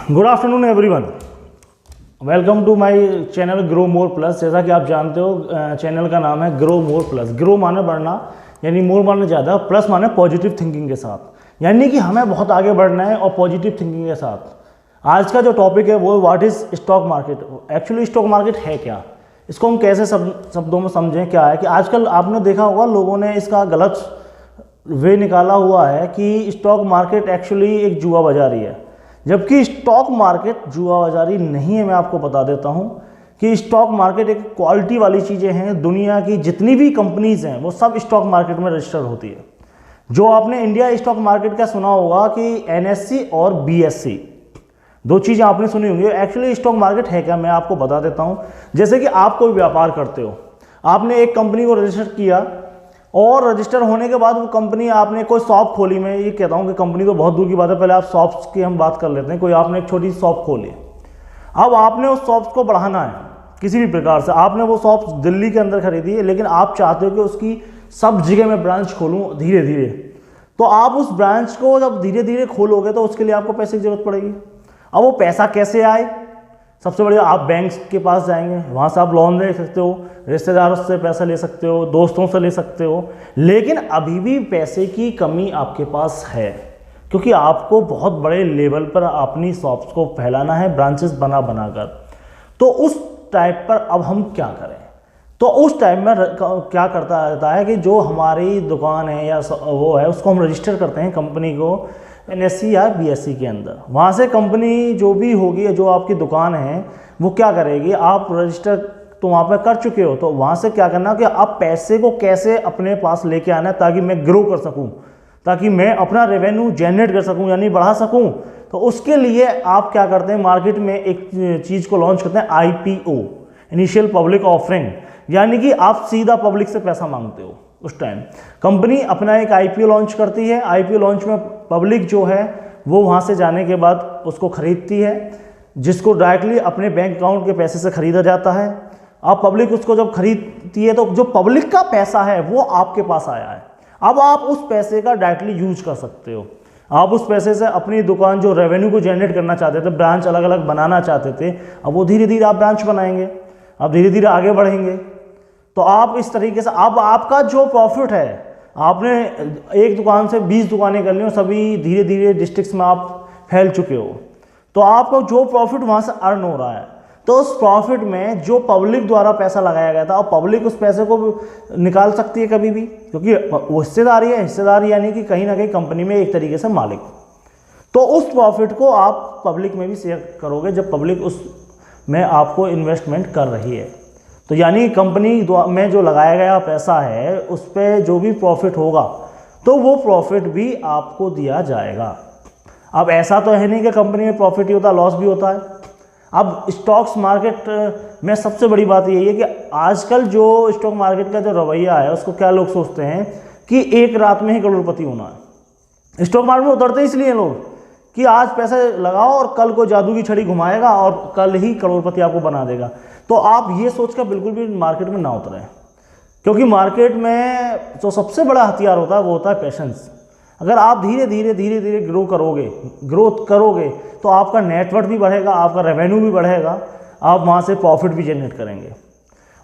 Good afternoon everyone, welcome to my channel grow more plus. जैसा कि आप जानते हो चैनल का नाम है ग्रो मोर प्लस। ग्रो माने बढ़ना, यानी मोर माने ज़्यादा, प्लस माने पॉजिटिव थिंकिंग के साथ, यानी कि हमें बहुत आगे बढ़ना है और पॉजिटिव थिंकिंग के साथ। आज का जो टॉपिक है वो what is stock market. Actually stock market है क्या, इसको हम कैसे शब्दों में समझें। क्या है कि आजकल आपने देखा होगा लोगों ने इसका गलत वे निकाला हुआ है कि स्टॉक मार्केट एक्चुअली एक जुआ बाजारी है, जबकि स्टॉक मार्केट जुआ बाजारी नहीं है। मैं आपको बता देता हूं कि स्टॉक मार्केट एक क्वालिटी वाली चीज़ें हैं। दुनिया की जितनी भी कंपनीज हैं वो सब स्टॉक मार्केट में रजिस्टर होती है। जो आपने इंडिया स्टॉक मार्केट का सुना होगा कि एनएससी और बीएससी, दो चीज़ें आपने सुनी होंगी। एक्चुअली स्टॉक मार्केट है क्या, मैं आपको बता देता हूं। जैसे कि आप कोई व्यापार करते हो, आपने एक कंपनी को रजिस्टर किया और रजिस्टर होने के बाद वो कंपनी, आपने कोई शॉप खोली। मैं ये कहता हूँ कि कंपनी तो बहुत दूर की बात है, पहले आप शॉप्स की हम बात कर लेते हैं। कोई आपने एक छोटी शॉप खोली, अब आपने उस शॉप्स को बढ़ाना है किसी भी प्रकार से। आपने वो शॉप दिल्ली के अंदर खरीदी है, लेकिन आप चाहते हो कि उसकी सब जगह मैं ब्रांच खोलूँ धीरे धीरे। तो आप उस ब्रांच को जब धीरे धीरे खोलोगे तो उसके लिए आपको पैसे की जरूरत पड़ेगी। अब वो पैसा कैसे आए, सबसे बढ़िया आप बैंक के पास जाएंगे, वहाँ से आप लोन ले सकते हो, रिश्तेदारों से पैसा ले सकते हो, दोस्तों से ले सकते हो। लेकिन अभी भी पैसे की कमी आपके पास है, क्योंकि आपको बहुत बड़े लेवल पर अपनी शॉप्स को फैलाना है, ब्रांचेस बना कर। तो उस टाइप पर अब हम क्या करें, तो उस टाइम में क्या करता रहता है कि जो हमारी दुकान है या वो है उसको हम रजिस्टर करते हैं कंपनी को एनएससी या बीएससी के अंदर। वहाँ से कंपनी जो भी होगी, जो आपकी दुकान है वो क्या करेगी, आप रजिस्टर तो वहाँ पर कर चुके हो, तो वहाँ से क्या करना कि आप पैसे को कैसे अपने पास लेके आना है ताकि मैं ग्रो कर सकूँ, ताकि मैं अपना रेवेन्यू जनरेट कर सकूँ, यानी बढ़ा सकूँ। तो उसके लिए आप क्या करते हैं, मार्केट में एक चीज़ को लॉन्च करते हैं, IPO, इनिशियल पब्लिक ऑफरिंग, यानी कि आप सीधा पब्लिक से पैसा मांगते हो। उस टाइम कंपनी अपना एक IPO लॉन्च करती है। IPO लॉन्च में पब्लिक जो है वो वहाँ से जाने के बाद उसको खरीदती है, जिसको डायरेक्टली अपने बैंक अकाउंट के पैसे से खरीदा जाता है। अब पब्लिक उसको जब खरीदती है तो जो पब्लिक का पैसा है वो आपके पास आया है। अब आप उस पैसे का डायरेक्टली यूज कर सकते हो। आप उस पैसे से अपनी दुकान जो रेवेन्यू को जनरेट करना चाहते थे, ब्रांच अलग अलग बनाना चाहते थे, अब वो धीरे धीरे आप ब्रांच बनाएंगे, अब धीरे धीरे आगे बढ़ेंगे। तो आप इस तरीके से, अब आपका जो प्रॉफिट है, आपने एक दुकान से 20 दुकानें कर ली और सभी धीरे धीरे डिस्ट्रिक्ट्स में आप फैल चुके हो, तो आपको जो प्रॉफिट वहाँ से अर्न हो रहा है, तो उस प्रॉफिट में जो पब्लिक द्वारा पैसा लगाया गया था, और पब्लिक उस पैसे को निकाल सकती है कभी भी, क्योंकि वो हिस्सेदारी है। हिस्सेदारी यानी कि कहीं ना कहीं कंपनी में एक तरीके से मालिक। तो उस प्रॉफिट को आप पब्लिक में भी शेयर करोगे जब पब्लिक उस में आपको इन्वेस्टमेंट कर रही है। तो यानी कंपनी में जो लगाया गया पैसा है उस पर जो भी प्रॉफिट होगा तो वो प्रॉफिट भी आपको दिया जाएगा। अब ऐसा तो है नहीं कि कंपनी में प्रॉफिट ही होता है, लॉस भी होता है। अब स्टॉक्स मार्केट में सबसे बड़ी बात यही है कि आजकल जो स्टॉक मार्केट का जो रवैया है उसको क्या लोग सोचते हैं कि एक रात में ही करोड़पति होना है। स्टॉक मार्केट में उतरते इसलिए लोग कि आज पैसे लगाओ और कल को जादू की छड़ी घुमाएगा और कल ही करोड़पति आपको बना देगा। तो आप ये सोचकर बिल्कुल भी मार्केट में ना उतरें, क्योंकि मार्केट में जो सबसे बड़ा हथियार होता है वो होता है पेशेंस। अगर आप धीरे धीरे ग्रोथ करोगे तो आपका नेटवर्थ भी बढ़ेगा, आपका रेवेन्यू भी बढ़ेगा, आप वहाँ से प्रॉफिट भी जनरेट करेंगे।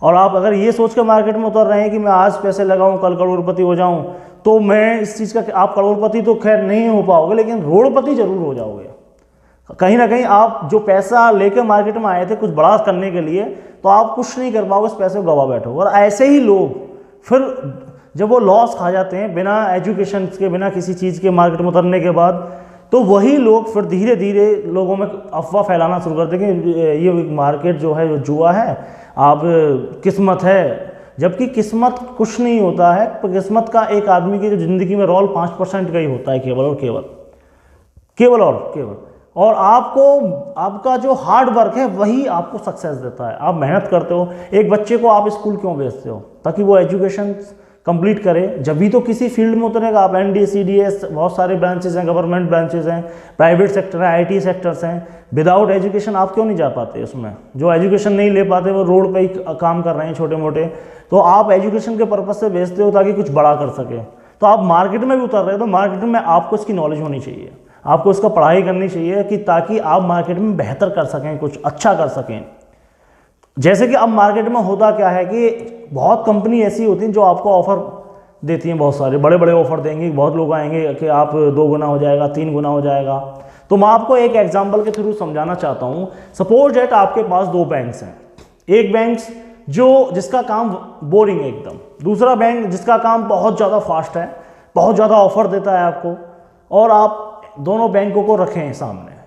और आप अगर ये सोच कर मार्केट में उतर रहे हैं कि मैं आज पैसे लगाऊं कल करोड़पति हो जाऊं, तो मैं इस चीज़ का, आप करोड़पति तो खैर नहीं हो पाओगे, लेकिन रोड़पति जरूर हो जाओगे। कहीं ना कहीं आप जो पैसा लेकर मार्केट में आए थे कुछ बड़ा करने के लिए, तो आप कुछ नहीं कर पाओगे, उस पैसे को गवा बैठोगे। और ऐसे ही लोग फिर जब वो लॉस खा जाते हैं बिना एजुकेशन के, बिना किसी चीज़ के मार्केट में उतरने के बाद, तो वही लोग फिर धीरे धीरे लोगों में अफवाह फैलाना शुरू करते हैं कि ये मार्केट जो है, जो जुआ है, आप किस्मत है। जबकि किस्मत कुछ नहीं होता है। किस्मत का एक आदमी की जो ज़िंदगी में रोल 5% का ही होता है, केवल और केवल। और आपको, आपका जो हार्ड वर्क है वही आपको सक्सेस देता है। आप मेहनत करते हो। एक बच्चे को आप स्कूल क्यों भेजते हो? ताकि वो एजुकेशन कंप्लीट करे, जब भी तो किसी फील्ड में उतरेगा। आप NDA, CDS, बहुत सारे ब्रांचेस हैं, गवर्नमेंट ब्रांचेस हैं, प्राइवेट सेक्टर है, IT सेक्टर्स हैं। विदाउट एजुकेशन आप क्यों नहीं जा पाते उसमें? जो एजुकेशन नहीं ले पाते वो रोड पे ही काम कर रहे हैं छोटे मोटे, तो आप एजुकेशन के पर्पज से भेजते हो ताकि कुछ बड़ा कर सके। तो आप मार्केट में भी उतर रहे हो तो मार्केट में आपको इसकी नॉलेज होनी चाहिए। आपको इसका पढ़ाई करनी चाहिए कि ताकि आप मार्केट में बेहतर कर सकें, कुछ अच्छा कर सकें। जैसे कि अब मार्केट में होता क्या है कि बहुत कंपनी ऐसी होती हैं जो आपको ऑफर देती हैं, बहुत सारे बड़े बड़े ऑफर देंगे, बहुत लोग आएंगे कि आप 2 गुना हो जाएगा, 3 गुना हो जाएगा। तो मैं आपको एक एग्जांपल के थ्रू समझाना चाहता हूं। सपोज दैट आपके पास 2 बैंक्स हैं, एक बैंक जिसका काम बोरिंग है एकदम, दूसरा बैंक जिसका काम बहुत ज़्यादा फास्ट है, बहुत ज़्यादा ऑफर देता है आपको, और आप दोनों बैंकों को रखें सामने।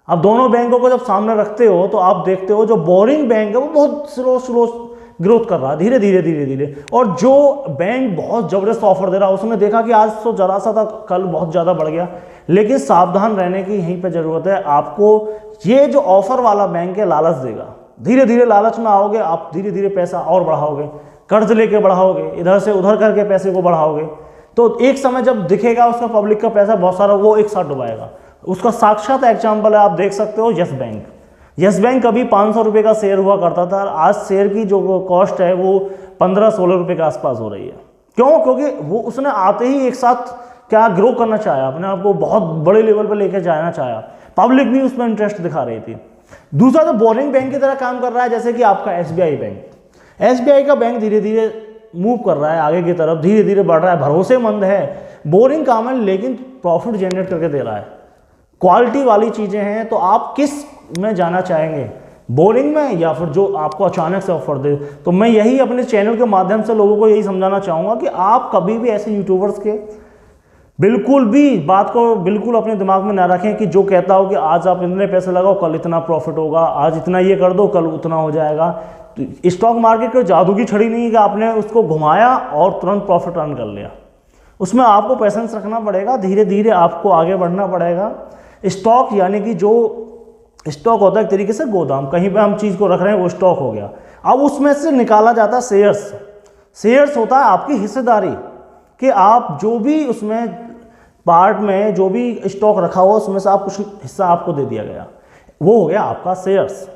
अब दोनों बैंकों को जब सामने रखते हो तो आप देखते हो जो बोरिंग बैंक है वो बहुत स्लो ग्रोथ कर रहा है, धीरे धीरे, और जो बैंक बहुत ज़बरदस्त ऑफर दे रहा है उसने देखा कि आज तो जरा सा था, कल बहुत ज़्यादा बढ़ गया। लेकिन सावधान रहने की यहीं पे ज़रूरत है आपको। ये जो ऑफर वाला बैंक है लालच देगा, धीरे धीरे लालच में आओगे आप, धीरे धीरे पैसा और बढ़ाओगे, कर्ज लेके बढ़ाओगे, इधर से उधर करके पैसे को बढ़ाओगे, तो एक समय जब दिखेगा उसका पब्लिक का पैसा बहुत सारा, वो एक साथ डुबाएगा। उसका साक्षात एग्जाम्पल है, आप देख सकते हो यस बैंक। यस बैंक कभी 500 रुपये का शेयर हुआ करता था, आज शेयर की जो कॉस्ट है वो 15-16 रुपये के आसपास हो रही है। क्यों? क्योंकि वो उसने आते ही एक साथ क्या ग्रो करना चाहा, अपने आप को बहुत बड़े लेवल पर लेकर जाना चाहा, पब्लिक भी उसमें इंटरेस्ट दिखा रही थी। दूसरा तो बोरिंग बैंक की तरह काम कर रहा है, जैसे कि आपका SBI बैंक। SBI का बैंक धीरे धीरे मूव कर रहा है आगे की तरफ, धीरे धीरे बढ़ रहा है, भरोसेमंद है, बोरिंग काम है लेकिन प्रॉफिट जनरेट करके दे रहा है, क्वालिटी वाली चीज़ें हैं। तो आप किस में जाना चाहेंगे, बोरिंग में या फिर जो आपको अचानक से ऑफर दे? तो मैं यही अपने चैनल के माध्यम से लोगों को यही समझाना चाहूँगा कि आप कभी भी ऐसे यूट्यूबर्स के बिल्कुल भी बात को बिल्कुल अपने दिमाग में ना रखें कि जो कहता हो कि आज आप इतने पैसे लगाओ कल इतना प्रॉफिट होगा, आज इतना ये कर दो कल उतना हो जाएगा। तो स्टॉक मार्केट को जादू की छड़ी नहीं है कि आपने उसको घुमाया और तुरंत प्रॉफिट अर्न कर लिया। उसमें आपको पेशेंस रखना पड़ेगा, धीरे धीरे आपको आगे बढ़ना पड़ेगा। स्टॉक यानी कि जो स्टॉक होता है एक तरीके से गोदाम, कहीं पे हम चीज़ को रख रहे हैं वो स्टॉक हो गया। अब उसमें से निकाला जाता है शेयर्स। शेयर्स होता है आपकी हिस्सेदारी, कि आप जो भी उसमें पार्ट में जो भी स्टॉक रखा हुआ उसमें से आप कुछ हिस्सा आपको दे दिया गया, वो हो गया आपका शेयर्स।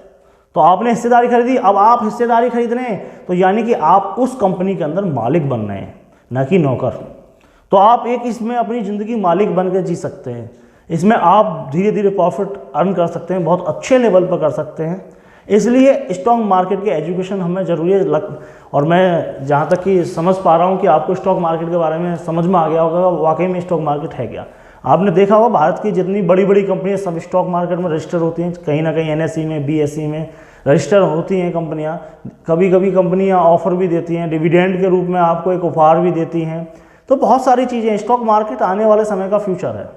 तो आपने हिस्सेदारी खरीदी, अब आप हिस्सेदारी खरीद रहे हैं तो यानी कि आप उस कंपनी के अंदर मालिक बन रहे हैं, ना कि नौकर। तो आप एक इसमें अपनी ज़िंदगी मालिक बन के जी सकते हैं। इसमें आप धीरे धीरे प्रॉफिट अर्न कर सकते हैं, बहुत अच्छे लेवल पर कर सकते हैं। इसलिए स्टॉक मार्केट की एजुकेशन हमें ज़रूरी है। और मैं जहाँ तक कि समझ पा रहा हूँ कि आपको स्टॉक मार्केट के बारे में समझ में आ गया होगा वाकई में स्टॉक मार्केट है क्या। आपने देखा होगा भारत की जितनी बड़ी बड़ी कंपनियाँ सब स्टॉक मार्केट में रजिस्टर होती हैं, कहीं ना कहीं NSE में BSE में रजिस्टर होती हैं कंपनियाँ। कभी कभी कंपनियाँ ऑफर भी देती हैं, डिविडेंड के रूप में आपको एक उपहार भी देती हैं। तो बहुत सारी चीज़ें, स्टॉक मार्केट आने वाले समय का फ्यूचर है,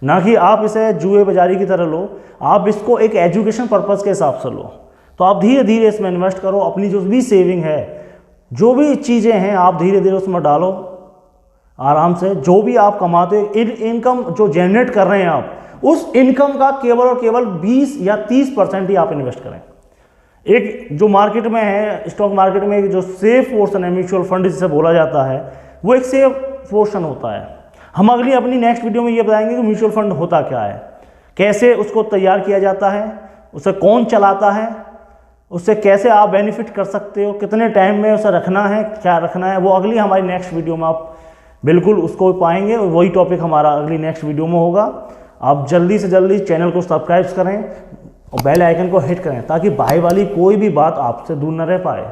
ना कि आप इसे जुए बाजारी की तरह लो। आप इसको एक एजुकेशन पर्पज़ के हिसाब से लो। तो आप धीरे धीरे इसमें इन्वेस्ट करो, अपनी जो भी सेविंग है, जो भी चीज़ें हैं आप धीरे धीरे उसमें डालो आराम से। जो भी आप कमाते हो इनकम जो जनरेट कर रहे हैं आप, उस इनकम का केवल और केवल 20 या 30% ही आप इन्वेस्ट करें। एक जो मार्केट में है, स्टॉक मार्केट में जो सेफ पोर्शन है, म्यूचुअल फंड जिसे बोला जाता है, वो एक सेफ पोर्शन होता है। हम अगली अपनी नेक्स्ट वीडियो में ये बताएंगे कि म्यूचुअल फंड होता क्या है, कैसे उसको तैयार किया जाता है, उसे कौन चलाता है, उससे कैसे आप बेनिफिट कर सकते हो, कितने टाइम में उसे रखना है, क्या रखना है, वो अगली हमारी नेक्स्ट वीडियो में आप बिल्कुल उसको पाएंगे। वही टॉपिक हमारा अगली नेक्स्ट वीडियो में होगा। आप जल्दी से जल्दी चैनल को सब्सक्राइब करें और बेल आइकन को हिट करें ताकि भाई वाली कोई भी बात आपसे दूर न रह पाए।